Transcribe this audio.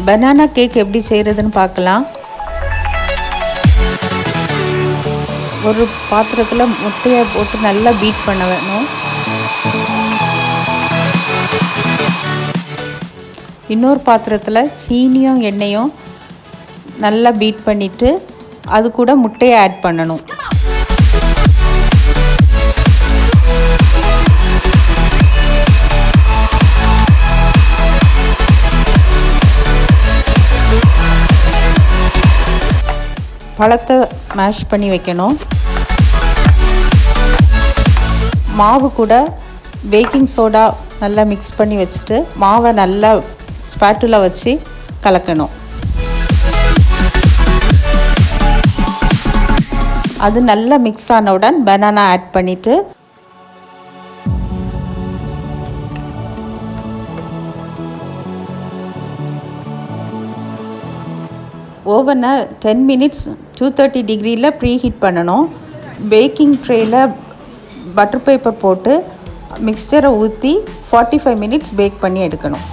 Banana cake எப்படி செய்கிறதுன்னு பார்க்கலாம். ஒரு பாத்திரத்தில் முட்டையை போட்டு நல்லா பீட் பண்ண வேணும். இன்னொரு பாத்திரத்தில் சீனியும் எண்ணெயும் நல்லா பீட் பண்ணிவிட்டு அது கூட முட்டையை ஆட் பண்ணணும். பழத்தை மேஷ் பண்ணி வைக்கணும். மாவு கூட பேக்கிங் சோடா நல்லா மிக்ஸ் பண்ணி வச்சுட்டு மாவை நல்லா ஸ்பாட்டுலா வச்சு கலக்கணும். அது நல்லா மிக்ஸ் ஆனவுடன் பனானா ஆட் பண்ணிவிட்டு ஓவனை 10 மினிட்ஸ் 230 டிகிரியில் ப்ரீ ஹீட் பண்ணணும். பேக்கிங் ட்ரேயில் பட்டர் பேப்பர் போட்டு மிக்சரை ஊற்றி 45 மினிட்ஸ் பேக் பண்ணி எடுக்கணும்.